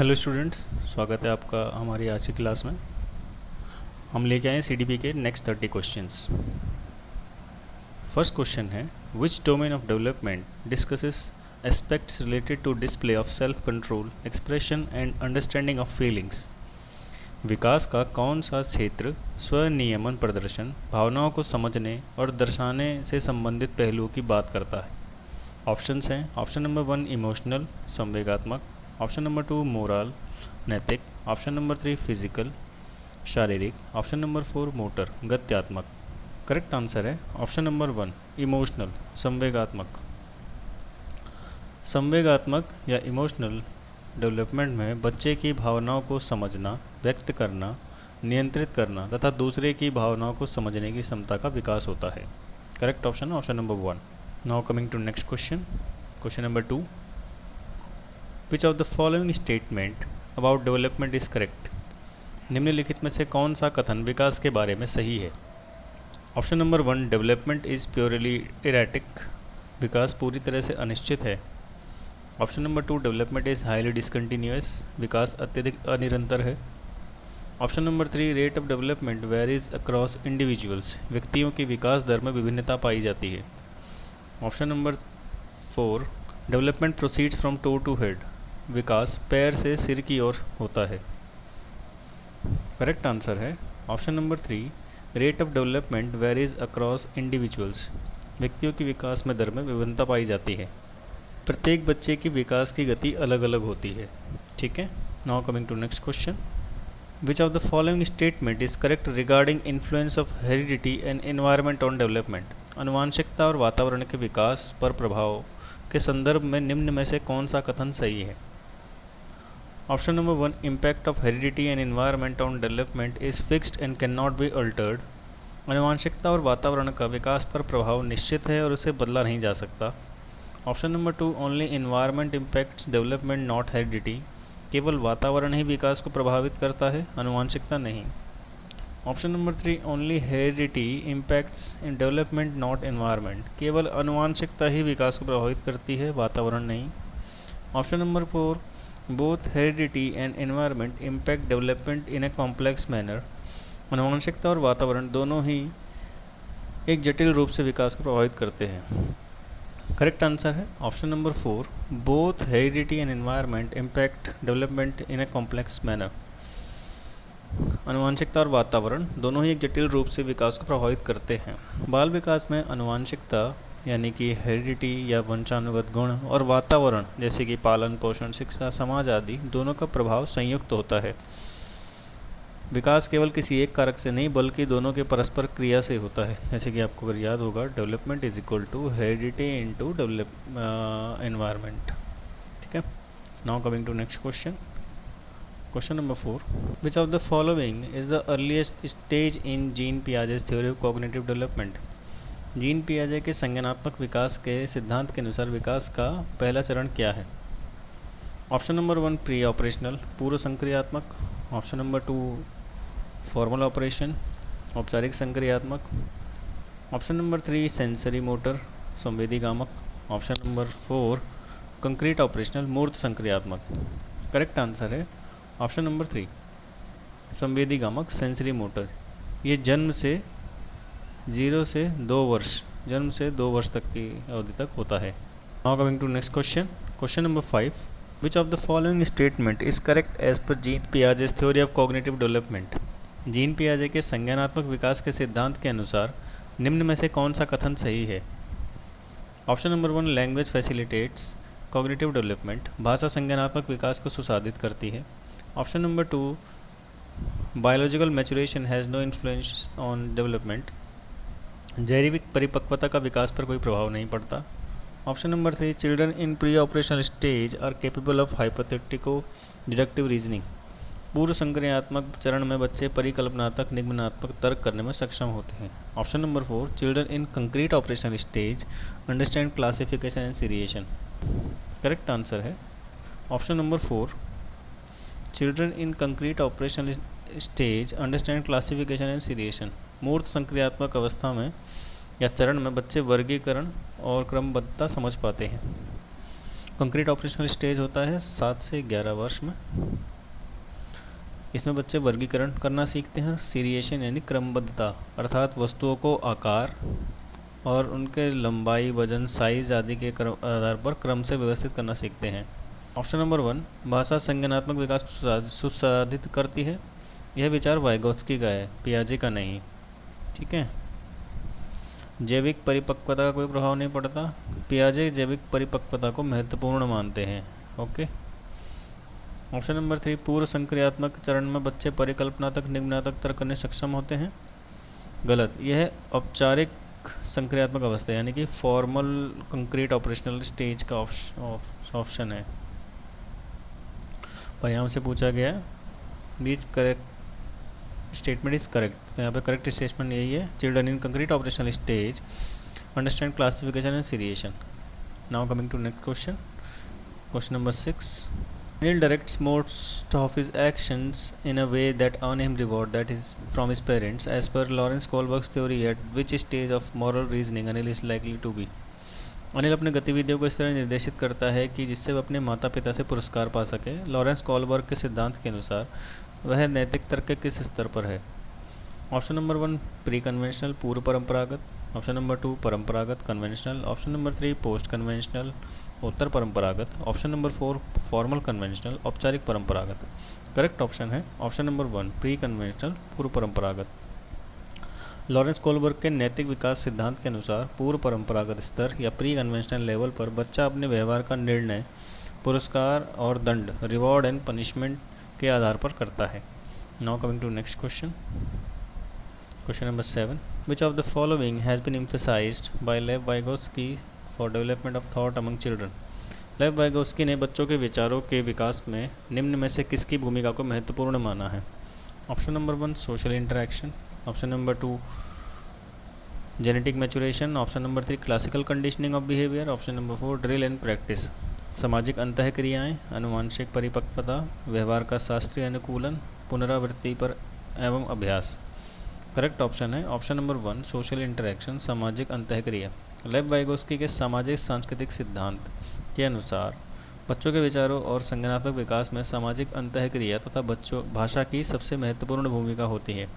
Hello students, स्वागत है आपका हमारी आज की क्लास में। हम लेके आए सीडीपी के नेक्स्ट 30 क्वेश्चंस। फर्स्ट क्वेश्चन है, which domain of development discusses aspects related to display of self control, expression and understanding of feelings. विकास का कौन सा क्षेत्र स्वनियमन, प्रदर्शन, भावनाओं को समझने और दर्शाने से संबंधित पहलुओं की बात करता है? ऑप्शंस हैं, ऑप्शन नंबर 1 इमोशनल, संवेगात्मक, ऑप्शन नंबर 2 मोरल, नैतिक, ऑप्शन नंबर 3 फिजिकल, शारीरिक, ऑप्शन नंबर 4 मोटर, गत्यात्मक। करेक्ट आंसर है ऑप्शन नंबर 1 इमोशनल, संवेगात्मक। संवेगात्मक या इमोशनल डेवलपमेंट में बच्चे की भावनाओं को समझना, व्यक्त करना, नियंत्रित करना तथा दूसरे की भावनाओं को समझने की क्षमता का विकास होता है। करेक्ट ऑप्शन है option number 1। Now coming to next question, question number 2, which of the following statement about development is correct. निम्नलिखित में से कौन सा कथन विकास के बारे में सही है? Option number 1 development is purely erratic, विकास पूरी तरह से अनिश्चित है। Option number 2 development is highly discontinuous, विकास अत्यधिक अनिरंतर है। Option number 3 rate of development varies across individuals, व्यक्तियों की विकास दर में विभिन्नता पाई जाती है। Option number 4 development proceeds from toe to head, विकास पैर से सिर की ओर होता है। करेक्ट आंसर है option number 3 rate of development varies across individuals, व्यक्तियों की विकास में दर में विभिन्नता पाई जाती है। प्रत्येक बच्चे की विकास की गति अलग अलग होती है। ठीक है, now coming to next question, which of the following statement is correct regarding influence of heredity and environment on development. अनुवांशिकता और वातावरण के विकास पर प्रभाव के संदर्भ में निम्न में से कौन सा कथन सही है? Option number 1 impact of heredity and environment on development is fixed and can not be altered. अनुवांशिकता और वातावरण का विकास पर प्रभाव निश्चित है और उसे बदला नहीं जा सकता। Option number 2 only environment impacts development not heredity, केवल वातावरण ही विकास को प्रभावित करता है, अनुवांशिकता नहीं। Option number 3 only heredity impacts in development not environment, केवल अनुवांशिकता ही विकास को प्रभावित करती है, वातावरण नहीं। Option number 4 both heredity and environment impact development in a complex manner, अनुवांशिकता और वातावरण दोनों ही एक जटिल रूप से विकास को प्रभावित करते हैं। करेक्ट आंसर है option number 4 both heredity and environment impact development in a complex manner, अनुवांशिकता और वातावरण दोनों ही एक जटिल रूप से विकास को प्रभावित करते हैं। बाल विकास में अनुवांशिकता यानी कि हेरिडिटी या वंशानुगत गुण और वातावरण जैसे कि पालन पोषण, शिक्षा, समाज आदि दोनों का प्रभाव संयुक्त होता है। विकास केवल किसी एक कारक से नहीं बल्कि दोनों के परस्पर क्रिया से होता है। जैसे कि आपको अगर याद होगा, development is equal to heredity into environment. ठीक है, now coming to next question, question number 4, which of the following is the earliest stage in Jean Piaget's theory of cognitive development. Jean पियाजे के संज्ञानात्मक विकास के सिद्धांत के अनुसार विकास का पहला चरण क्या है? ऑप्शन नंबर 1 प्री ऑपरेशनल, पूर्व संक्रियात्मक। ऑप्शन नंबर 2 फॉर्मल ऑपरेशन, औपचारिक संक्रियात्मक। ऑप्शन नंबर 3 सेंसरी मोटर, संवेदीगामक। ऑप्शन नंबर 4 कंक्रीट ऑपरेशनल, मूर्त संक्रियात्मक। करेक्ट आंसर है ऑप्शन नंबर 3 संवेदीगामक, सेंसरी मोटर। ये जन्म से 0 से 2 वर्ष, जन्म से 2 वर्ष तक की अवधि तक होता है। Now coming to next question, question number 5, which of the following statement is correct as per Jean Piaget's theory of cognitive development. Jean पियाजे के संज्ञानात्मक विकास के सिद्धांत के अनुसार निम्न में से कौन सा कथन सही है? Option number 1 language facilitates cognitive development, भाषा संज्ञानात्मक विकास को सुसाधित करती है। Option number 2 biological maturation has no influence on development, जैविक परिपक्वता का विकास पर कोई प्रभाव नहीं पड़ता। Option number 3 children in pre operational stage are capable of hypothetico deductive reasoning, पूर्व संक्रियात्मक चरण में बच्चे परिकल्पनात्मक निगमनात्मक तर्क करने में सक्षम होते हैं। Option number 4 children in concrete operational stage understand classification and seriation. Correct answer है option number 4 children in concrete operational stage understand classification and seriation. मूर्त संक्रियात्मक अवस्था में या चरण में बच्चे वर्गीकरण और क्रमबद्धता समझ पाते हैं। कंक्रीट ऑपरेशनल स्टेज होता है 7 से 11 वर्ष में। इसमें बच्चे वर्गीकरण करना सीखते हैं। सीरिएशन यानी क्रमबद्धता, अर्थात वस्तुओं को आकार और उनके लंबाई, वजन, साइज आदि के आधार पर क्रम से व्यवस्थित करना सीखते हैं। ऑप्शन नंबर 1, भाषा संज्ञानात्मक विकास को सुसाधित करती है। यह विचार वाइगोत्स्की का है, पियाजे का नहीं। ठीक है। जैविक परिपक्वता का कोई प्रभाव नहीं पड़ता। पियाजे जैविक परिपक्वता को महत्वपूर्ण मानते हैं। ओके। ऑप्शन नंबर 3, पूर्व संक्रियात्मक चरण में बच्चे परिकल्पना तक निम्नातक तर्क करने सक्षम होते हैं। गलत, यह औपचारिक संक्रियात्मक अवस्था यानी कि फॉर्मल कंक्रीट ऑपरेशनल स्टेज का ऑप्शन है। परिणाम से पूछा गया which correct statement is correct, तो यहाँ पे करेक्ट स्टेटमेंट यही है, children in concrete operational stage understand classification and seriation. Now coming to next question, question number 6। Neil directs most of his actions in a way that earn him reward that is from his parents. As per Lawrence Kohlberg's theory, at which stage of moral reasoning Anil is likely to be? Anil अपने गतिविधियों को इस तरह निर्देशित करता है कि जिससे वह अपने माता पिता से पुरस्कार पा सके। लॉरेंस कोलबर्ग के सिद्धांत के अनुसार वह नैतिक तर्क के किस स्तर पर है? ऑप्शन नंबर 1, प्री कन्वेंशनल, पूर्व परंपरागत। ऑप्शन नंबर 2, परंपरागत, conventional. Option number 3, post conventional, उत्तर परंपरागत। ऑप्शन नंबर 4, फॉर्मल कन्वेंशनल, औपचारिक परंपरागत। करेक्ट ऑप्शन है ऑप्शन नंबर 1, प्री कन्वेंशनल, पूर्व परंपरागत। लॉरेंस कोलबर्ग के नैतिक विकास सिद्धांत के अनुसार पूर्व परंपरागत स्तर या प्री कन्वेंशनल लेवल पर बच्चा अपने व्यवहार का निर्णय पुरस्कार और दंड, रिवॉर्ड एंड पनिशमेंट के आधार पर करता है। Now coming to next question, question number 7। Which of the following has been emphasized by Lev Vygotsky for development of thought among children? Lev Vygotsky ने बच्चों के विचारों के विकास में निम्न में से किसकी भूमिका को महत्वपूर्ण माना है? Option number 1, social interaction. Option number 2, genetic maturation. Option number 3, classical conditioning of behaviour. Option number 4, drill and practice. सामाजिक अंतःक्रियाएं, अनुवांशिक परिपक्वता, व्यवहार का शास्त्रीय अनुकूलन, पुनरावृत्ति पर एवं अभ्यास। करेक्ट ऑप्शन है ऑप्शन नंबर 1, सोशल इंटरेक्शन, सामाजिक अंतःक्रिया। लेव वाइगोत्स्की के सामाजिक सांस्कृतिक सिद्धांत के अनुसार बच्चों के विचारों और संज्ञानात्मक विकास में सामाजिक अंतःक्रिया तथा बच्चों भाषा की सबसे महत्वपूर्ण भूमिका होती है।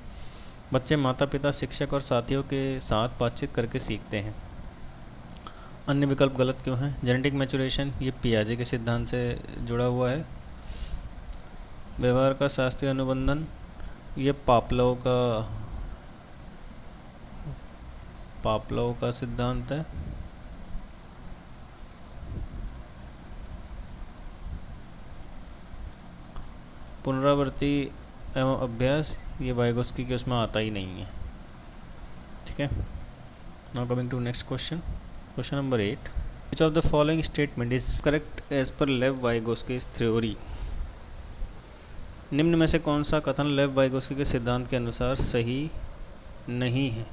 बच्चे माता पिता, शिक्षक और साथियों के साथ बातचीत करके सीखते हैं। अन्य विकल्प गलत क्यों हैं? जेनेटिक मैचुरेशन, ये पियाजे के सिद्धांत से जुड़ा हुआ है। व्यवहार का शास्त्रीय अनुबंधन, ये पावलोव का सिद्धांत है। पुनरावृत्ति एवं अभ्यास, ये वाइगोत्स्की के उसमें आता ही नहीं है। ठीक है। Now coming to next question, question number 8। Which of the following statement is correct as per Lev Vygotsky theory? निम्न में से कौन सा कथन लेव वाइगोत्स्की के सिद्धांत के अनुसार सही नहीं है?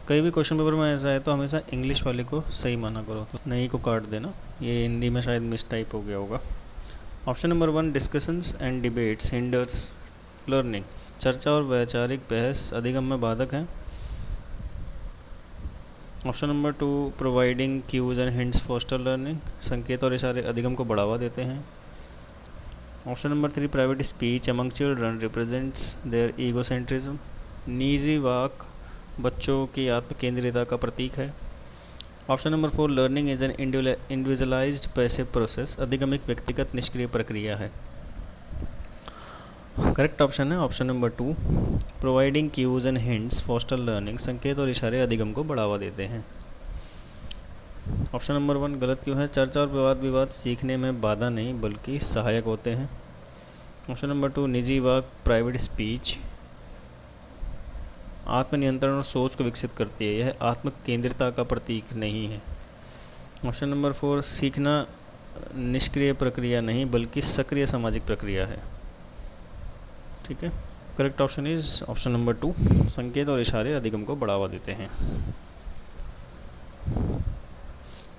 कई भी क्वेश्चन पेपर में ऐसा है तो हमेशा इंग्लिश वाले को सही माना करो, तो नहीं को काट देना। ये हिंदी में शायद मिस टाइप हो गया होगा। Option number 1, discussions and debates hinders learning. चर्चा और वैचारिक बहस अधिगम में बाधक हैं। Option number 2, providing cues and hints foster learning. संकेत और इशारे अधिगम को बढ़ावा देते हैं। Option number 3, private speech among children represents their egocentrism. निजी वाक बच्चों की आत्मकेंद्रिता का प्रतीक है। Option number 4, learning is an individualized passive process. अधिगम एक व्यक्तिगत निष्क्रिय प्रक्रिया है। करेक्ट ऑप्शन है option number 2, providing cues and hints foster learning. संकेत और इशारे अधिगम को बढ़ावा देते हैं। ऑप्शन नंबर 1 गलत क्यों है? चर्चा और विवाद सीखने में बाधा नहीं बल्कि सहायक होते हैं। ऑप्शन नंबर 2, निजी वाक प्राइवेट स्पीच आत्मनियंत्रण और सोच को विकसित करती है, यह आत्म केंद्रिता का प्रतीक नहीं है। ऑप्शन नंबर 4, सीखना निष्क्रिय प्रक्रिया नहीं बल्कि सक्रिय सामाजिक प्रक्रिया है। ठीक है। Correct option is option number 2, संकेत और इशारे अधिगम को बढ़ावा देते हैं।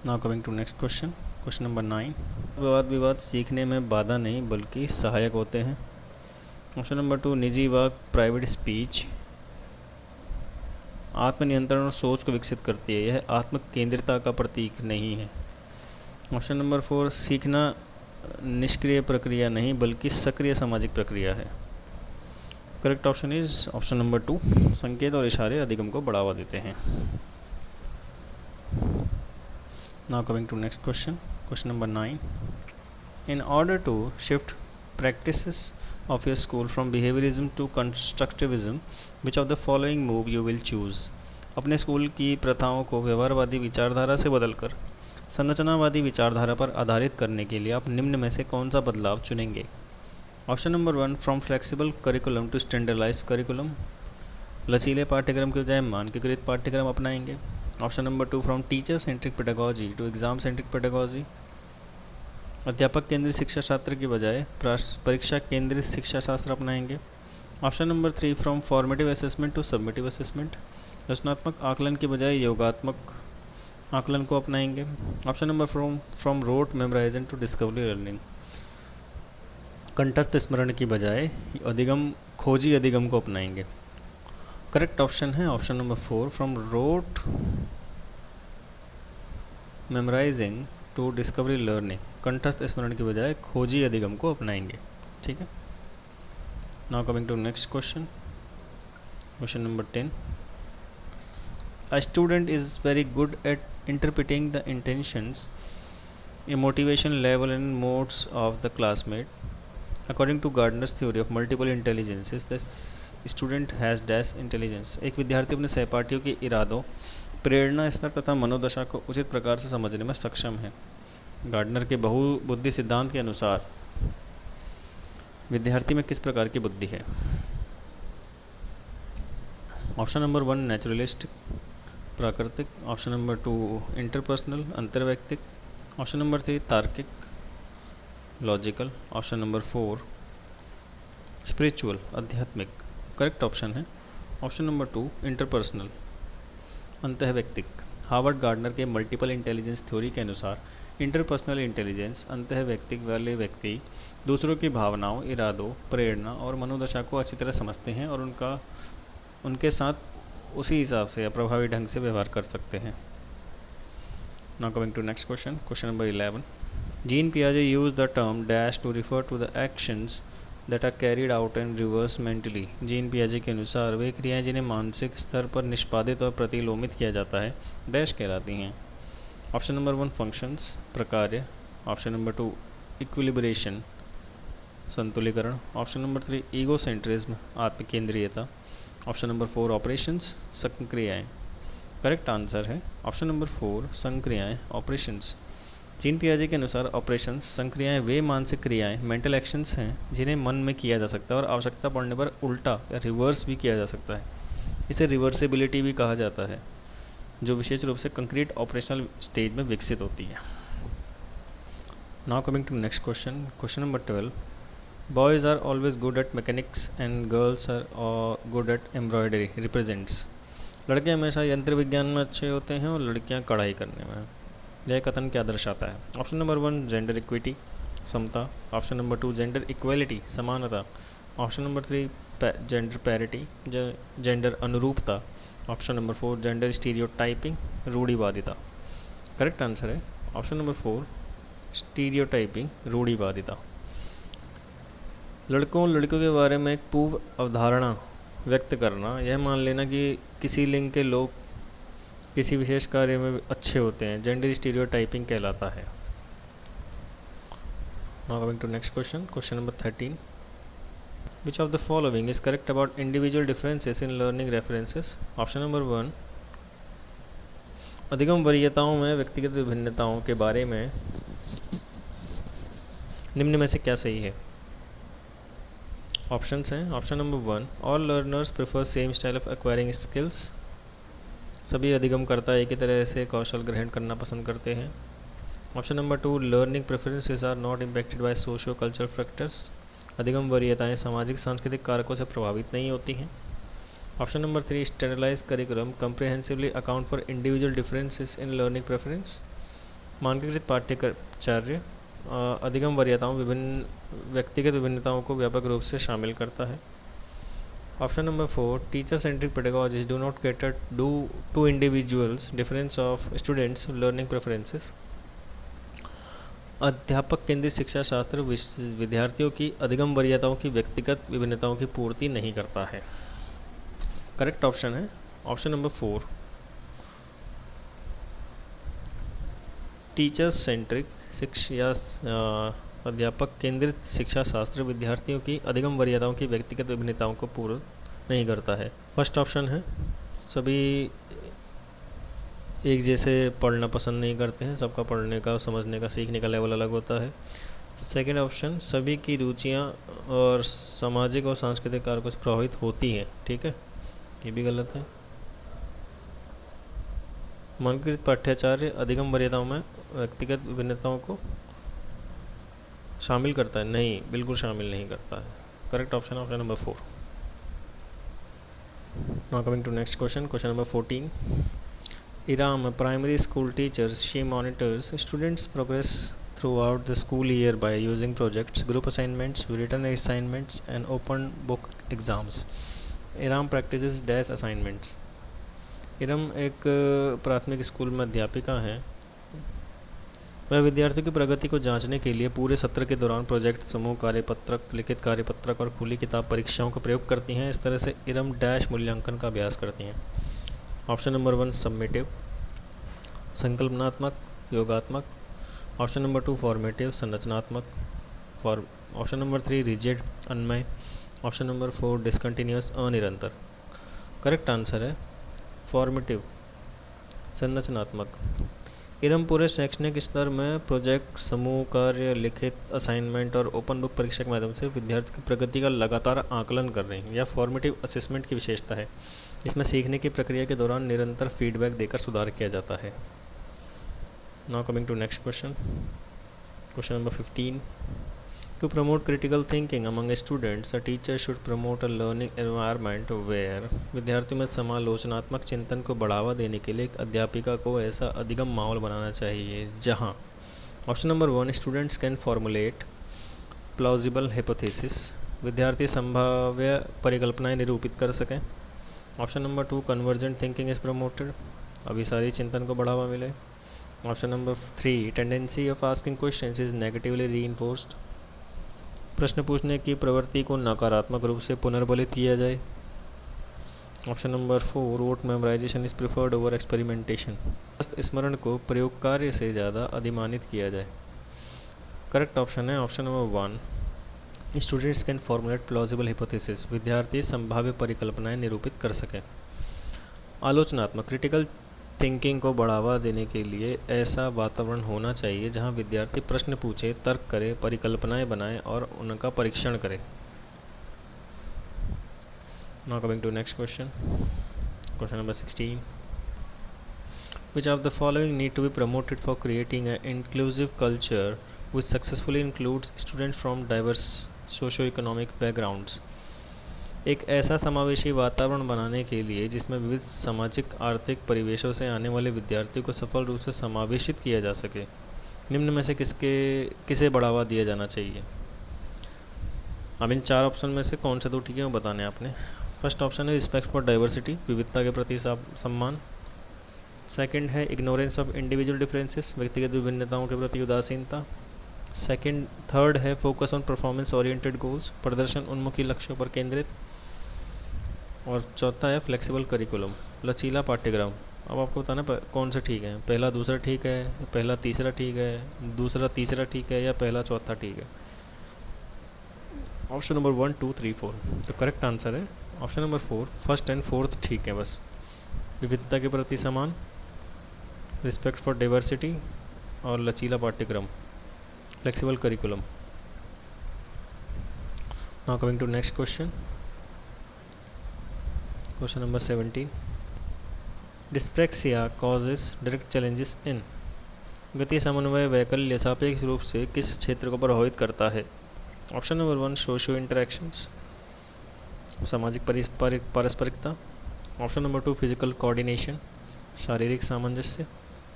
Now coming to next question, question number 9। विवाद सीखने में बाधा नहीं बल्कि सहायक होते हैं। ऑप्शन नंबर 2, निजी वाक प्राइवेट स्पीच आत्मनियंत्रण और सोच को विकसित करती है, यह आत्म केंद्रिता का प्रतीक नहीं है। ऑप्शन नंबर 4, सीखना निष्क्रिय प्रक्रिया नहीं बल्कि सक्रिय सामाजिक प्रक्रिया है। Correct option is option number 2, संकेत और इशारे अधिगम को बढ़ावा देते हैं। Now coming to next question, question number 9। In order to shift practices of your school from behaviorism to constructivism, which of the following move you will choose? अपने school की प्रथाओं को व्यवहारवादी विचारधारा से बदलकर संरचनावादी विचारधारा पर आधारित करने के लिए आप निम्न में से कौन सा बदलाव चुनेंगे? Option number 1, from flexible curriculum to standardize curriculum, लचीले पाठ्यक्रम के बजाय मानकीकृत पाठ्यक्रम अपनाएंगे। Option number 2, from teacher centric pedagogy to exam centric pedagogy, अध्यापक केंद्रित शिक्षा शास्त्र की बजाय परीक्षा केंद्रित शिक्षा शास्त्र अपनाएंगे। Option number 3, from formative assessment to summative assessment, रचनात्मक आकलन की बजाय योगात्मक आकलन को अपनाएंगे। Option number from rote memorization to discovery learning, कंठस्थ स्मरण की बजाय खोजी अधिगम को अपनाएंगे। करेक्ट ऑप्शन है option number 4, from rote memorizing to discovery learning, कंठस्थ स्मरण की बजाय खोजी अधिगम को अपनाएंगे। ठीक है। Now coming to next question, question number 10। A student is very good at interpreting the intentions, a motivation level and moods of the classmate. According to Gardner's theory of multiple intelligences, the student has dash intelligence. एक विद्यार्थी अपने सहपाठियों के इरादों, प्रेरणा स्तर तथा मनोदशा को उचित प्रकार से समझने में सक्षम है। गार्डनर के बहुबुद्धि सिद्धांत के अनुसार विद्यार्थी में किस प्रकार की बुद्धि है? ऑप्शन नंबर 1, नेचुरलिस्टिक प्राकृतिक। ऑप्शन नंबर 2, इंटरपर्सनल अंतर्वैयक्तिक। ऑप्शन नंबर 3, तार्किक लॉजिकल। ऑप्शन नंबर 4, स्पिरिचुअल आध्यात्मिक। करेक्ट ऑप्शन है ऑप्शन नंबर 2, इंटरपर्सनल अंतःवैयक्तिक। हार्वर्ड गार्डनर के मल्टीपल इंटेलिजेंस थ्योरी के अनुसार इंटरपर्सनल इंटेलिजेंस अंतःवैयक्तिक वाले व्यक्ति दूसरों की भावनाओं, इरादों, प्रेरणा और मनोदशा को अच्छी तरह समझते हैं और उनके साथ उसी हिसाब से या प्रभावी ढंग से व्यवहार कर सकते हैं। Now coming to next question, question number 11। Jean पियाजे use the term dash to refer to the actions that are carried out and reverse mentally. Jean पियाजे के अनुसार वे क्रियाएं जिन्हें मानसिक स्तर पर निष्पादित और प्रतिलोमित किया जाता है डैश कहलाती हैं। ऑप्शन नंबर 1, फंक्शंस प्रकार्य। ऑप्शन नंबर 2, इक्विलिब्रेशन संतुलीकरण। ऑप्शन नंबर 3, ईगोसेंट्रिज्म आत्मकेंद्रीयता। ऑप्शन नंबर 4, ऑपरेशंस संक्रियाएँ। करेक्ट आंसर है ऑप्शन नंबर 4, संक्रियाएँ ऑपरेशंस। जीन पियाजे के अनुसार ऑपरेशंस संक्रियाएँ वे मानसिक क्रियाएँ मेंटल एक्शंस हैं जिन्हें मन में किया जा सकता है और आवश्यकता पड़ने पर उल्टा या रिवर्स भी किया जा सकता है। इसे रिवर्सिबिलिटी भी कहा जाता है, जो विशेष रूप से कंक्रीट ऑपरेशनल स्टेज में विकसित होती है। Now coming to next question, question number 12। Boys are always good at mechanics and girls are good at embroidery represents. लड़के हमेशा यंत्र विज्ञान में अच्छे होते हैं और लड़कियां कढ़ाई करने में। यह कथन क्या दर्शाता है? ऑप्शन नंबर 1, जेंडर इक्विटी समता। ऑप्शन नंबर 2, जेंडर इक्वेलिटी समानता। Option number 3, gender parity gender अनुरूपता। ऑप्शन नंबर 4, जेंडर स्टीरियोटाइपिंग रूढ़िवादिता। करेक्ट आंसर है ऑप्शन नंबर 4, स्टीरियोटाइपिंग रूढ़िवादिता। लड़कों लड़कियों के बारे में एक पूर्व अवधारणा व्यक्त करना, यह मान लेना कि किसी लिंग के लोग किसी विशेष कार्य में अच्छे होते हैं, जेंडर स्टीरियोटाइपिंग कहलाता है। Now coming to next question, question number 13। Which of the following is correct about individual differences in learning references? Option number 1, अधिगम वरीयताओं में व्यक्तिगत विभिन्नताओं के बारे में निम्न में से क्या सही है? ऑप्शंस हैं option number 1, all learners prefer same style of acquiring skills. सभी अधिगमकर्ता एक ही तरह से कौशल ग्रहण करना पसंद करते हैं। Option number 2, learning preferences are not impacted by socio cultural factors. अधिगम वरीयताएँ सामाजिक सांस्कृतिक कारकों से प्रभावित नहीं होती हैं। Option number 3, standardize curriculum comprehensively account for individual differences in learning preference. मानकीकृत पाठ्यचर्य अधिगम वरीयताओं विभिन्न व्यक्तिगत विभिन्नताओं को व्यापक रूप से शामिल करता है। Option number 4, teacher centric pedagogies do not cater to individuals difference of students learning preferences. अध्यापक केंद्रित शिक्षा शास्त्र विद्यार्थियों की अधिगम वरीयताओं की व्यक्तिगत विभिन्नताओं की पूर्ति नहीं करता है। करेक्ट ऑप्शन है ऑप्शन नंबर 4, टीचर्स सेंट्रिक शिक्षा अध्यापक केंद्रित शिक्षा शास्त्र विद्यार्थियों की अधिगम वरीयताओं की व्यक्तिगत विभिन्नताओं को पूर्ण नहीं करता है। फर्स्ट ऑप्शन है सभी एक जैसे पढ़ना पसंद नहीं करते हैं, सबका पढ़ने का, समझने का, सीखने का लेवल अलग होता है। सेकेंड ऑप्शन, सभी की रुचियाँ और सामाजिक और सांस्कृतिक कारकों से प्रभावित होती हैं। ठीक है, ये भी गलत है। मानकीकृत पाठ्याचार्य अधिगम वरीयताओं में व्यक्तिगत विभिन्नताओं को शामिल करता है? नहीं, बिल्कुल शामिल नहीं करता है। Correct option option number 4। Now coming to next question, question number 14। Iram, a primary school teacher, she monitors students' progress throughout the school year by using projects, group assignments, written assignments, and open book exams. Iram practices dash assignments. Iram एक प्राथमिक school में अध्यापिका हैं। वह विद्यार्थियों की प्रगति को जांचने के लिए पूरे सत्र के दौरान प्रोजेक्ट, समूह कार्यपत्रक, लिखित कार्यपत्रक और खुली किताब परीक्षाओं का प्रयोग करती हैं। इस तरह से इरम डैश मूल्यांकन का अभ्यास करती हैं। ऑप्शन नंबर 1 सबमिटिव संकल्पनात्मक योगात्मक, ऑप्शन नंबर 2 फॉर्मेटिव संरचनात्मक, ऑप्शन नंबर 3 रिजिड अन्वय, ऑप्शन नंबर 4 डिसकंटिन्यूअस अनिरंतर। करेक्ट आंसर है फॉर्मेटिव संरचनात्मक। इरम पूरे शैक्षणिक स्तर में प्रोजेक्ट, समूह कार्य, लिखित असाइनमेंट और ओपन बुक परीक्षा के माध्यम से विद्यार्थी की प्रगति का लगातार आकलन कर रहे हैं। यह फॉर्मेटिव असेसमेंट की विशेषता है। इसमें सीखने की प्रक्रिया के दौरान निरंतर फीडबैक देकर सुधार किया जाता है। Now coming to next question, question number 15। To promote critical thinking among students, a teacher should promote a learning environment where. विद्यार्थियों में समालोचनात्मक चिंतन को बढ़ावा देने के लिए एक अध्यापिका को ऐसा अधिगम माहौल बनाना चाहिए जहां option number 1 students can formulate plausible hypothesis, विद्यार्थी संभाव्य परिकल्पनाएं निरूपित कर सकें। Option number 2 convergent thinking is promoted, अभिसारी चिंतन को बढ़ावा मिले। Option number 3 tendency of asking questions is negatively reinforced, प्रश्न पूछने की प्रवृत्ति को नकारात्मक रूप से पुनर्बलित किया जाए। Option number 4 rote memorization is preferred over experimentation, स्मरण को प्रयोग कार्य से ज़्यादा अधिमानित किया जाए। करेक्ट ऑप्शन है option number 1 students can formulate plausible hypothesis, विद्यार्थी संभाव्य परिकल्पनाएं निरूपित कर सकें। आलोचनात्मक क्रिटिकल थिंकिंग को बढ़ावा देने के लिए ऐसा वातावरण होना चाहिए जहां विद्यार्थी प्रश्न पूछे, तर्क करे, परिकल्पनाएं बनाए और उनका परीक्षण करे। Now coming to next question, question number 16। Which of the following need to be promoted for creating an inclusive culture which successfully includes students from diverse socio-economic backgrounds? एक ऐसा समावेशी वातावरण बनाने के लिए जिसमें विविध सामाजिक आर्थिक परिवेशों से आने वाले विद्यार्थियों को सफल रूप से समावेशित किया जा सके, निम्न में से किसे बढ़ावा दिया जाना चाहिए? अब इन 4 ऑप्शन में से कौन से 2 ठीक है वो बताने आपने। फर्स्ट ऑप्शन है रिस्पेक्ट फॉर डाइवर्सिटी, विविधता के प्रति सम्मान। सेकंड है इग्नोरेंस ऑफ इंडिविजुअल डिफरेंसेस, व्यक्तिगत विभिन्नताओं के प्रति उदासीनता। थर्ड है focus on performance oriented goals, प्रदर्शन उन्मुखी लक्ष्यों पर केंद्रित। और चौथा है फ्लेक्सिबल करिकुलम, लचीला पाठ्यक्रम। अब आपको बताना कौन सा ठीक है, पहला दूसरा ठीक है, पहला तीसरा ठीक है, दूसरा तीसरा ठीक है, या पहला चौथा ठीक है। ऑप्शन नंबर 1 2 3 4, तो करेक्ट आंसर है option number 4, first and fourth ठीक है। बस विविधता के प्रति समान, रिस्पेक्ट फॉर डाइवर्सिटी और लचीला पाठ्यक्रम, flexible curriculum. Now coming to next question, question number 17। Dyspraxia causes direct challenges in, गति समन्वय वैकल्य सापेक्ष रूप से किस क्षेत्र को प्रभावित करता है? ऑप्शन नंबर 1 सोशियो इंटरेक्शंस, सामाजिक पारस्परिकता। ऑप्शन नंबर 2 फिजिकल कोऑर्डिनेशन, शारीरिक सामंजस्य।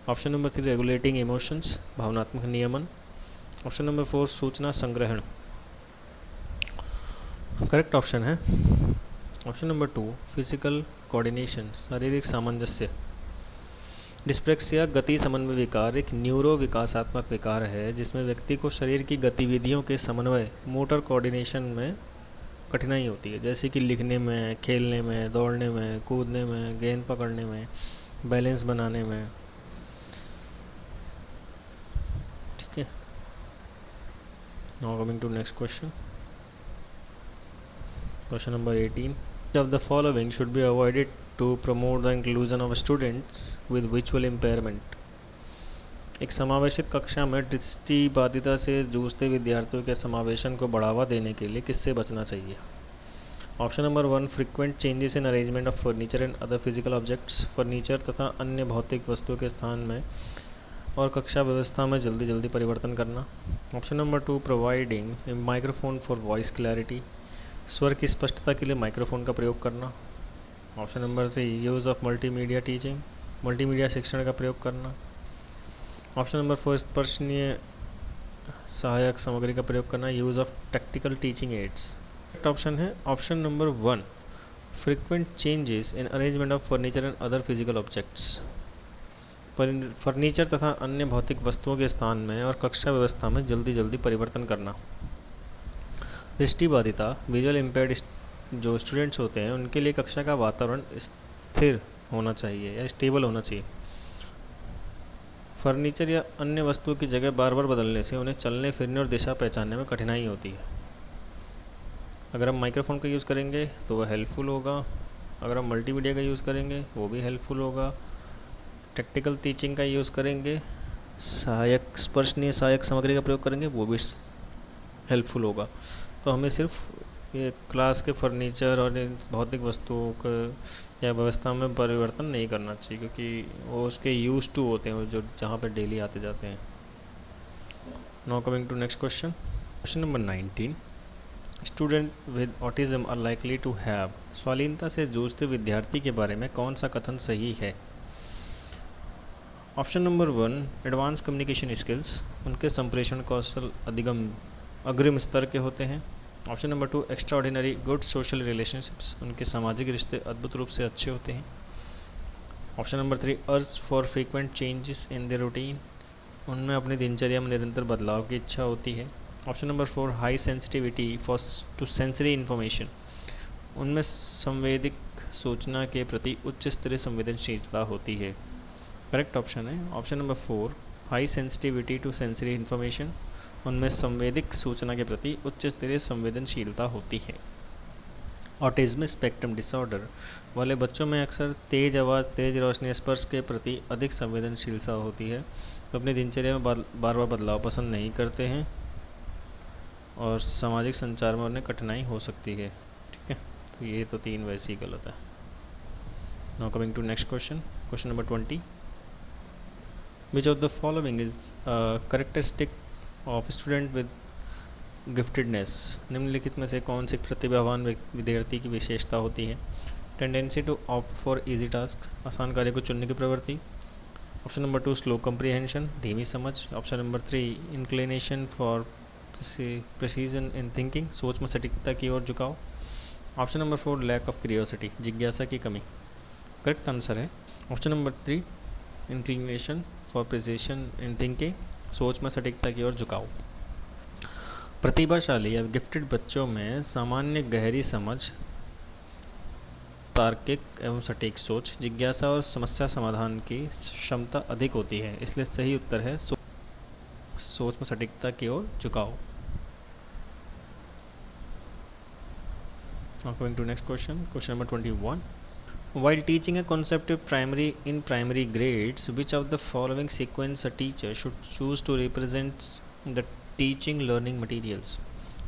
ऑप्शन नंबर 3 रेगुलेटिंग इमोशंस, भावनात्मक नियमन। ऑप्शन नंबर 4 सूचना संग्रहण। करेक्ट ऑप्शन है ऑप्शन नंबर 2 फिजिकल कोऑर्डिनेशन, शारीरिक सामंजस्य। डिस्प्रेक्सिया गति समन्वय विकार एक न्यूरो विकासात्मक विकार है जिसमें व्यक्ति को शरीर की गतिविधियों के समन्वय मोटर कोऑर्डिनेशन में कठिनाई होती है, जैसे कि लिखने में, खेलने में, दौड़ने में, कूदने में, गेंद पकड़ने में, बैलेंस बनाने में। ठीक है। Now coming to next question, question number 18. Of the following should be avoided to promote the inclusion of students with visual impairment. एक समावेशित कक्षा में दृष्टिबाधिता से जूझते विद्यार्थियों के समावेशन को बढ़ावा देने के लिए किससे बचना चाहिए? Option number 1, frequent changes in arrangement of furniture and other physical objects. Furniture तथा अन्य भौतिक वस्तुओं के स्थान में और कक्षा व्यवस्था में जल्दी जल्दी परिवर्तन करना. Option number 2, providing A microphone for voice clarity. स्वर की स्पष्टता के लिए माइक्रोफोन का प्रयोग करना. Option number 3, use of multimedia teaching. Multimedia शिक्षण का प्रयोग करना. ऑप्शन नंबर 4, स्पर्शनीय सहायक सामग्री का प्रयोग करना. Use of tactical teaching aids. Correct option है option number 1, frequent changes in arrangement of furniture and other physical objects. Furniture तथा अन्य भौतिक वस्तुओं के स्थान में और कक्षा व्यवस्था में जल्दी जल्दी परिवर्तन करना. दृष्टिबाधिता विजुअल इम्पेयर्ड जो स्टूडेंट्स होते हैं उनके लिए कक्षा का वातावरण स्थिर होना चाहिए या स्टेबल होना चाहिए. फर्नीचर या अन्य वस्तुओं की जगह बार बार बदलने से उन्हें चलने फिरने और दिशा पहचानने में कठिनाई होती है. अगर हम माइक्रोफोन का यूज़ करेंगे तो वह हेल्पफुल होगा. अगर हम मल्टीमीडिया का यूज़ करेंगे वो भी हेल्पफुल होगा. टैक्टिकल टीचिंग का यूज़ करेंगे, स्पर्शनीय सहायक सामग्री का प्रयोग करेंगे, वो भी हेल्पफुल होगा. तो हमें सिर्फ ये क्लास के फर्नीचर और भौतिक वस्तुओं का या व्यवस्था में परिवर्तन नहीं करना चाहिए, क्योंकि वो उसके यूज टू होते हैं जो जहाँ पे डेली आते जाते हैं. Now coming to next question, question number 19. Student with autism are likely to have. स्वालीनता से जूझते विद्यार्थी के बारे में कौन सा कथन सही है? Option number 1, advance communication skills. उनके संप्रेषण कौशल अग्रिम स्तर के होते हैं. Option number 2, extra ordinary good social relationships. उनके सामाजिक रिश्ते अद्भुत रूप से अच्छे होते हैं. Option number 3, urge for frequent changes in the routine. उनमें अपनी दिनचर्या में निरंतर बदलाव की इच्छा होती है. Option number 4, high sensitivity to sensory information. उनमें संवेदिक सूचना के प्रति उच्च स्तरीय संवेदनशीलता होती है. करेक्ट ऑप्शन है option number 4, high sensitivity to sensory information. उनमें संवेदिक सूचना के प्रति उच्च स्तरीय संवेदनशीलता होती है. ऑटिज्म स्पेक्ट्रम डिसऑर्डर वाले बच्चों में अक्सर तेज आवाज़, तेज रोशनी, स्पर्श के प्रति अधिक संवेदनशीलता होती है. तो अपनी दिनचर्या में बार बार बदलाव पसंद नहीं करते हैं और सामाजिक संचार में उन्हें कठिनाई हो सकती है. ठीक है, तो ये तो 3 वैसे ही गलत है. Now coming to next question, question number 20. Which of the following is characteristic of student with giftedness. निम्नलिखित में से कौन सी प्रतिभावान विद्यार्थी की विशेषता होती है? Tendency to opt for easy task. आसान कार्य को चुनने की प्रवृत्ति. Option number 2, slow comprehension. धीमी समझ. Option number 3, inclination for precision in thinking. सोच में सटीकता की ओर झुकाव. Option number 4, lack of curiosity. जिज्ञासा की कमी. करेक्ट आंसर है option number 3, inclination for precision in thinking. सोच में सटीकता की ओर झुकाव. प्रतिभाशाली या गिफ्टेड बच्चों में सामान्य गहरी समझ, तार्किक एवं सटीक सोच, जिज्ञासा और समस्या समाधान की क्षमता अधिक होती है. इसलिए सही उत्तर है सोच में सटीकता की ओर झुकाव. Now going to next question, question number 21. While teaching a concept in primary grades, which of the following sequence a teacher should choose to represent the teaching learning materials?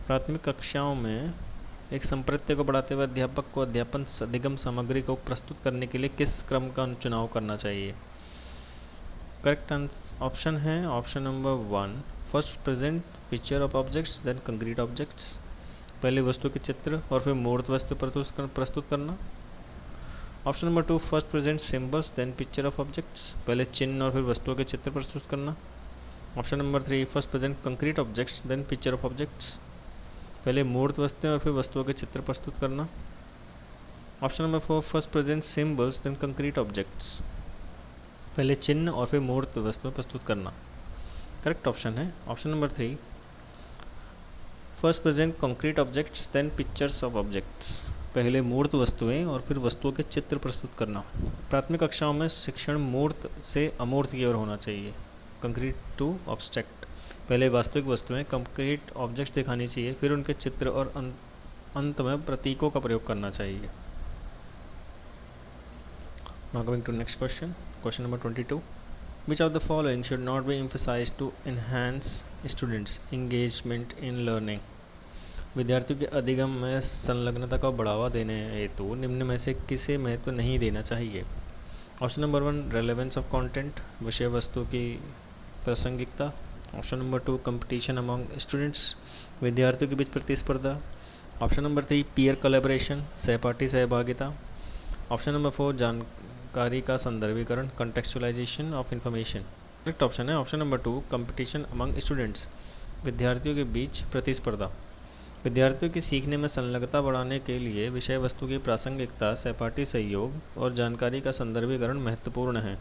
प्राथमिक कक्षाओं में एक संप्रत्य को पढ़ाते हुए अध्यापक को अध्यापन अधिगम सामग्री को प्रस्तुत करने के लिए किस क्रम का चुनाव करना चाहिए? करेक्ट ऑप्शन है option number 1, first present picture of objects then concrete objects. पहले वस्तु के चित्र और फिर मूर्त वस्तु प्रस्तुत करना. Option number 2, first present symbols then picture of objects. पहले चिन्ह और फिर वस्तुओं के चित्र प्रस्तुत करना. Option number 3, first present concrete objects then picture of objects. पहले मूर्त वस्तुएं और फिर वस्तुओं के चित्र प्रस्तुत करना. Option number 4, first present symbols then concrete objects. पहले चिन्ह और फिर मूर्त वस्तुएं प्रस्तुत करना। करेक्ट ऑप्शन है option number 3, first present concrete objects then pictures of objects. पहले मूर्त वस्तुएं और फिर वस्तुओं के चित्र प्रस्तुत करना। प्राथमिक कक्षाओं में शिक्षण मूर्त से अमूर्त की ओर होना चाहिए। कंक्रीट टू ऑब्स्ट्रैक्ट, पहले वास्तविक वस्तुएं कंक्रीट ऑब्जेक्ट्स दिखानी चाहिए, फिर उनके चित्र और अंत में प्रतीकों का प्रयोग करना चाहिए। Now coming to next question, question number 22. Which of the following should not be emphasized to enhance students' engagement in learning? विद्यार्थियों के अधिगम में संलग्नता को बढ़ावा देने हेतु निम्न में से किसे महत्व नहीं देना चाहिए? Option number 1, relevance of content, विषय वस्तु की प्रासंगिकता। Option number 2, competition among students, विद्यार्थियों के बीच प्रतिस्पर्धा। ऑप्शन नंबर 3, पीयर कोलैबोरेशन, सहपाठी सहभागिता। ऑप्शन नंबर 4, जानकारी का संदर्भीकरण, कंटेक्चुअलाइजेशन ऑफ इंफॉर्मेशन। करेक्ट ऑप्शन है option number 2, competition among students, विद्यार्थियों के बीच प्रतिस्पर्धा। विद्यार्थियों की सीखने में संलग्नता बढ़ाने के लिए विषय वस्तु की प्रासंगिकता, सहपाठी सहयोग और जानकारी का संदर्भीकरण महत्वपूर्ण है।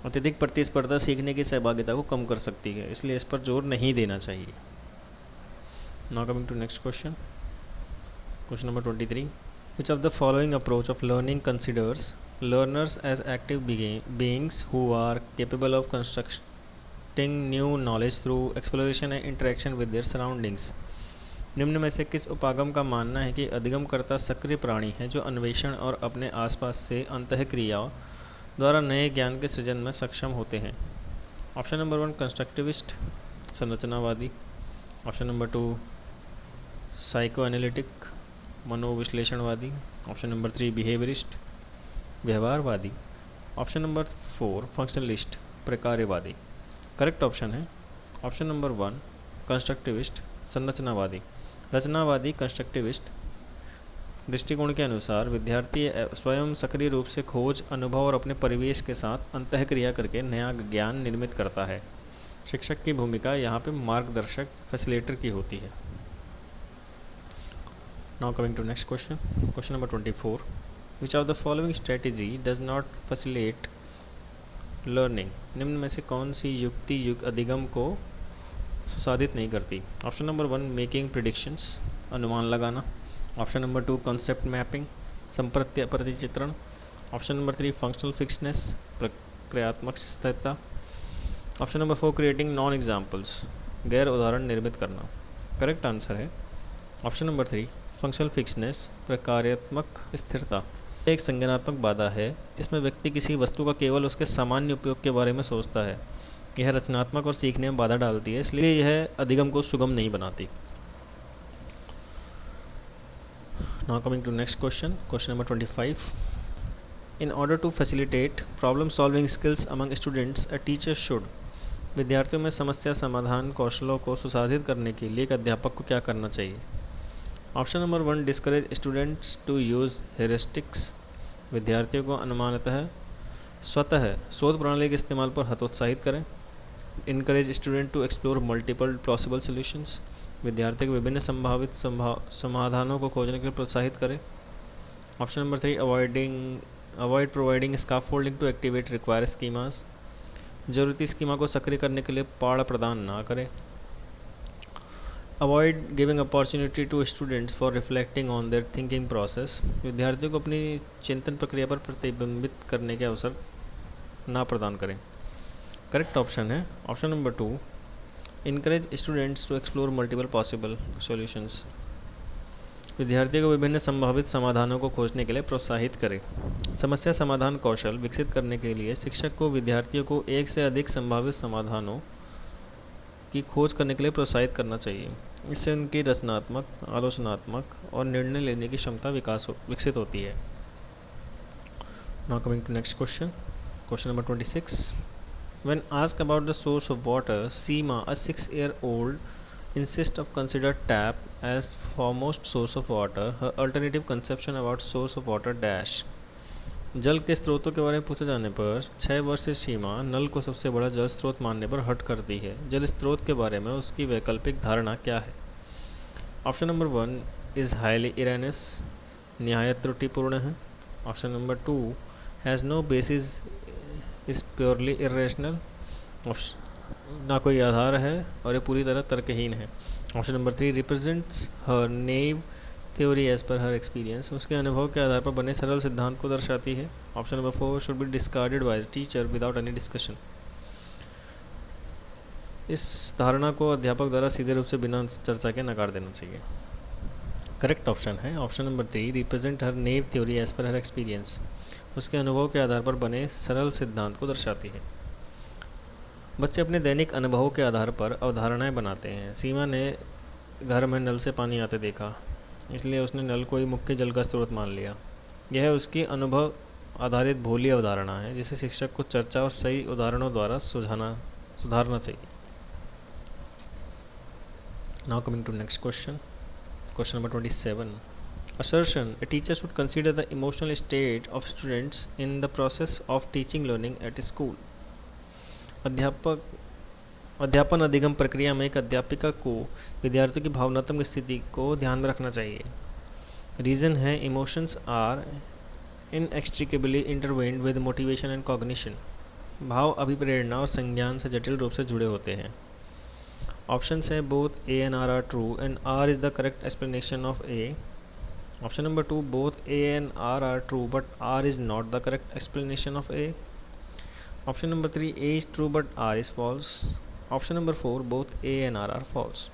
अत्यधिक प्रतिस्पर्धा सीखने की सहभागिता को कम कर सकती है, इसलिए इस पर जोर नहीं देना चाहिए। Now coming to next question, question number 23. Which of the following approach of learning considers learners as active beings who are capable of constructing new knowledge through exploration and interaction with their surroundings? निम्न में से किस उपागम का मानना है कि अधिगमकर्ता सक्रिय प्राणी है जो अन्वेषण और अपने आसपास से अंतःक्रियाओं द्वारा नए ज्ञान के सृजन में सक्षम होते हैं? ऑप्शन नंबर 1, कंस्ट्रक्टिविस्ट, संरचनावादी। ऑप्शन नंबर 2, साइको एनालिटिक, मनोविश्लेषणवादी। ऑप्शन नंबर 3, बिहेवियरिस्ट, व्यवहारवादी। ऑप्शन नंबर 4, फंक्शनलिस्ट, प्रकार्यवादी। करेक्ट ऑप्शन है ऑप्शन नंबर 1, कंस्ट्रक्टिविस्ट, संरचनावादी। रचनावादी कंस्ट्रक्टिविस्ट दृष्टिकोण के अनुसार विद्यार्थी स्वयं सक्रिय रूप से खोज, अनुभव और अपने परिवेश के साथ अंतःक्रिया करके नया ज्ञान निर्मित करता है। शिक्षक की भूमिका यहाँ पे मार्गदर्शक, फैसिलिटेटर की होती है। Now coming to next question, question number 24. Which of the following strategy does not facilitate learning? निम्न में से कौन सी युक्ति अधिगम को सुसाधित नहीं करती? ऑप्शन नंबर 1, मेकिंग प्रिडिक्शंस, अनुमान लगाना। ऑप्शन नंबर 2, कॉन्सेप्ट मैपिंग, प्रतिचित्रण। ऑप्शन नंबर 3, फंक्शनल फिक्सनेस, प्रक्रियात्मक स्थिरता। Option number 4, creating non examples, गैर उदाहरण निर्मित करना। करेक्ट आंसर है ऑप्शन नंबर 3, फंक्शनल फिक्सनेस, प्रकार्यात्मक स्थिरता। एक संज्ञानात्मक बाधा है जिसमें व्यक्ति किसी वस्तु का केवल उसके सामान्य उपयोग के बारे में सोचता है। यह रचनात्मक और सीखने में बाधा डालती है, इसलिए यह अधिगम को सुगम नहीं बनाती। Now coming to next question, question number 25. In order to facilitate problem solving skills among students, a teacher should. विद्यार्थियों में समस्या समाधान कौशलों को सुसाधित करने के लिए एक अध्यापक को क्या करना चाहिए? Option number 1, discourage students to use heuristics, विद्यार्थियों को अनुमानतः स्वतः शोध प्रणाली के इस्तेमाल पर हतोत्साहित करें। Encourage student to explore multiple possible solutions, विद्यार्थियों को विभिन्न संभावित समाधानों को खोजने के लिए प्रोत्साहित करें। Option number 3, avoid providing scaffolding to activate require schemas, जरूरी स्कीमा को सक्रिय करने के लिए पाड़ प्रदान ना करें। Avoid giving opportunity to students for reflecting on their thinking process, विद्यार्थियों को अपनी चिंतन प्रक्रिया पर प्रतिबिंबित करने के अवसर ना प्रदान करें। करेक्ट ऑप्शन है option number 2, encourage students to explore multiple possible solutions, विद्यार्थियों को विभिन्न संभावित समाधानों को खोजने के लिए प्रोत्साहित करें। समस्या समाधान कौशल विकसित करने के लिए शिक्षक को विद्यार्थियों को एक से अधिक संभावित समाधानों की खोज करने के लिए प्रोत्साहित करना चाहिए। इससे उनकी रचनात्मक, आलोचनात्मक और निर्णय लेने की क्षमता विकसित होती है। Now coming to next question, question number 26. When asked about the source of water, Seema, a 6-year-old, insists of consider tap as foremost source of water. Her alternative conception about source of water dash. जल के स्रोतों के बारे में पूछे जाने पर 6 वर्षीय सीमा नल को सबसे बड़ा जल स्रोत मानने पर हट करती है। जल स्रोत के बारे में उसकी वैकल्पिक धारणा क्या है? Option number 1 is highly erroneous, निहायत त्रुटिपूर्ण है। Option number 2 has no basis is purely irrational, ना कोई आधार है और ये पूरी तरह तर्कहीन है। ऑप्शन नंबर 3 रिप्रेजेंट्स हर नेव थ्योरी एज पर हर एक्सपीरियंस, उसके अनुभव के आधार पर बने सरल सिद्धांत को दर्शाती है। Option number 4 should be discarded by the teacher without any discussion, इस धारणा को अध्यापक द्वारा सीधे रूप से बिना चर्चा के नकार देना चाहिए। करेक्ट ऑप्शन है ऑप्शन नंबर 3 रिप्रेजेंट हर नेव थ्योरी एज पर हर एक्सपीरियंस, उसके अनुभव के आधार पर बने सरल सिद्धांत को दर्शाती है। बच्चे अपने दैनिक अनुभवों के आधार पर अवधारणाएं बनाते हैं। सीमा ने घर में नल से पानी आते देखा, इसलिए उसने नल को ही मुख्य जल का स्रोत मान लिया। यह उसकी अनुभव आधारित भोली अवधारणा है जिसे शिक्षक को चर्चा और सही उदाहरणों द्वारा सुधारना चाहिए। Now coming to next question, question number 27. Assertion: a teacher should consider the emotional state of students in the process of teaching learning at a school. अध्यापन अधिगम प्रक्रिया में एक अध्यापिका को विद्यार्थियों की भावनात्मक स्थिति को ध्यान में रखना चाहिए। रीज़न है emotions are inextricably intertwined with motivation and cognition, भाव अभिप्रेरणा और संज्ञान से जटिल रूप से जुड़े होते हैं। Options है both A and R are true and R is the correct explanation of A. Option number 2 both A and R are true but R is not the correct explanation of A. Option number 3 A is true but R is false. Option number 4 both A and R are false.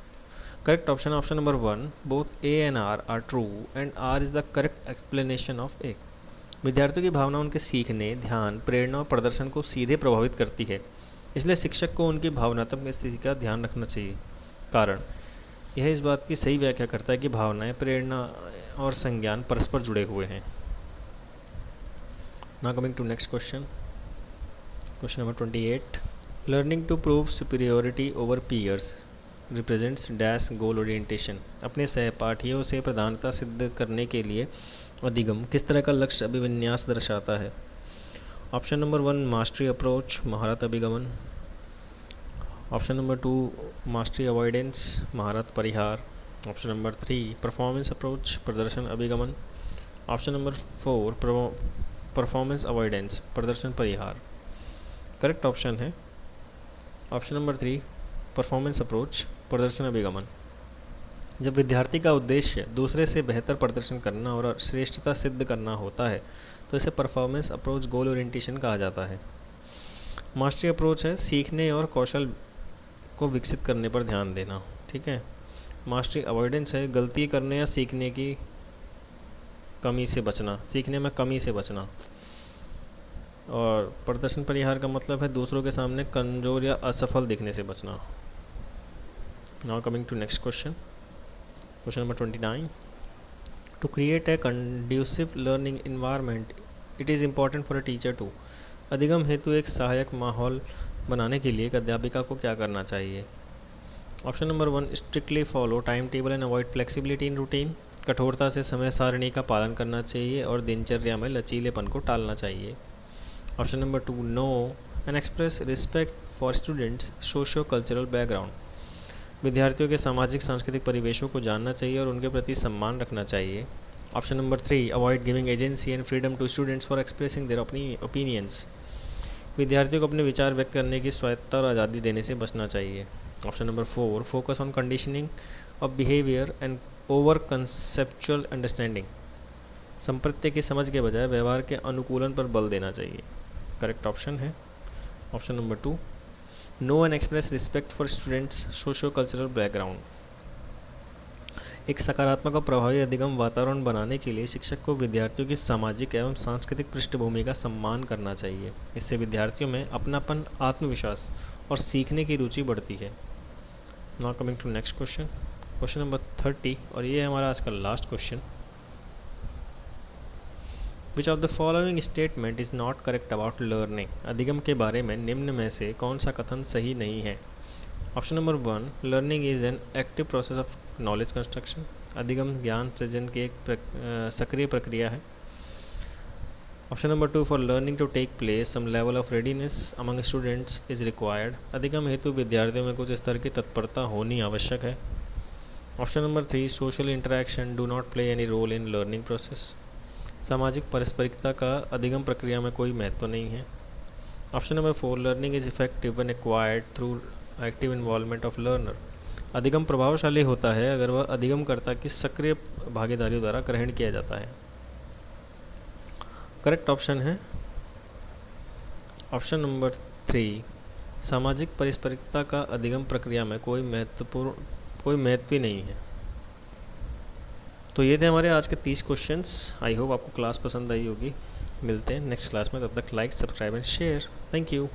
Correct option number 1 both A and R are true and R is the correct explanation of A. विद्यार्थियों की भावना उनके सीखने, ध्यान, प्रेरणा और प्रदर्शन को सीधे प्रभावित करती है, इसलिए शिक्षक को उनकी भावनात्मक स्थिति का ध्यान रखना चाहिए। कारण यह इस बात की सही व्याख्या करता है कि भावनाएं, प्रेरणा और संज्ञान परस्पर जुड़े हुए हैं। Now coming to next question, question number 28. Learning to prove superiority over peers represents dash goal orientation, अपने सहपाठियों से प्रधानता सिद्ध करने के लिए अधिगम किस तरह का लक्ष्य अभिविन्यास दर्शाता है। ऑप्शन नंबर 1 मास्टरी अप्रोच, महारत अभिगमन। ऑप्शन नंबर 2 मास्टरी अवॉइडेंस, महारत परिहार। ऑप्शन नंबर 3 परफॉर्मेंस अप्रोच, प्रदर्शन अभिगमन। ऑप्शन नंबर 4 परफॉर्मेंस अवॉइडेंस, प्रदर्शन परिहार। करेक्ट ऑप्शन है ऑप्शन नंबर 3 परफॉर्मेंस अप्रोच, प्रदर्शन अभिगमन। जब विद्यार्थी का उद्देश्य दूसरे से बेहतर प्रदर्शन करना और श्रेष्ठता सिद्ध करना होता है तो इसे परफॉर्मेंस अप्रोच गोल ओरिएंटेशन कहा जाता है। मास्टरी अप्रोच है सीखने और कौशल को विकसित करने पर ध्यान देना, ठीक है। मास्टरी अवॉइडेंस है गलती करने या सीखने की कमी से बचना, सीखने में कमी से बचना। और प्रदर्शन परिहार का मतलब है दूसरों के सामने कमज़ोर या असफल दिखने से बचना। Now coming to next question, question number 29. To create a conducive learning environment, it is important for a teacher to. अधिगम हेतु एक सहायक माहौल बनाने के लिए एक अध्यापिका को क्या करना चाहिए। Option number 1 strictly follow time table and avoid flexibility in routine, कठोरता से समय सारणी का पालन करना चाहिए और दिनचर्या में लचीलेपन को टालना चाहिए। Option number 2 know and express respect for students socio cultural background, विद्यार्थियों के सामाजिक सांस्कृतिक परिवेशों को जानना चाहिए और उनके प्रति सम्मान रखना चाहिए। Option number 3 avoid giving agency and freedom to students for expressing their opinions, विद्यार्थियों को अपने विचार व्यक्त करने की स्वायत्तता और आज़ादी देने से बचना चाहिए। Option number 4 focus on conditioning of behaviour and over conceptual understanding, संप्रत्य की समझ के बजाय व्यवहार के अनुकूलन पर बल देना चाहिए। करेक्ट ऑप्शन है option number 2 know and express respect for students socio cultural background. एक सकारात्मक और प्रभावी अधिगम वातावरण बनाने के लिए शिक्षक को विद्यार्थियों की सामाजिक एवं सांस्कृतिक पृष्ठभूमि का सम्मान करना चाहिए। इससे विद्यार्थियों में अपनापन, आत्मविश्वास और सीखने की रुचि बढ़ती है। Now coming to next question, question number 30, और ये है हमारा आज का last question. Which of the following statement is not correct about learning, अधिगम के बारे में निम्न में से कौन सा कथन सही नहीं है। Option number 1 learning is an active process of knowledge construction, अधिगम ज्ञान सृजन की एक सक्रिय प्रक्रिया है। Option number 2 for learning to take place some level of readiness among students is required, अधिगम हेतु विद्यार्थियों में कुछ स्तर की तत्परता होनी आवश्यक है। Option number 3 social interaction do not play any role in learning process, सामाजिक पारस्परिकता का अधिगम प्रक्रिया में कोई महत्व नहीं है। Option number 4, learning is effective when acquired through active involvement of learner. अधिगम प्रभावशाली होता है अगर वह अधिगमकर्ता की सक्रिय भागीदारी द्वारा ग्रहण किया जाता है। करेक्ट ऑप्शन है ऑप्शन नंबर 3, सामाजिक पारस्परिकता का अधिगम प्रक्रिया में कोई महत्व ही नहीं है। तो ये थे हमारे आज के 30 क्वेश्चंस। आई होप आपको क्लास पसंद आई होगी। मिलते हैं नेक्स्ट क्लास में, तब तक like, subscribe and share. Thank you.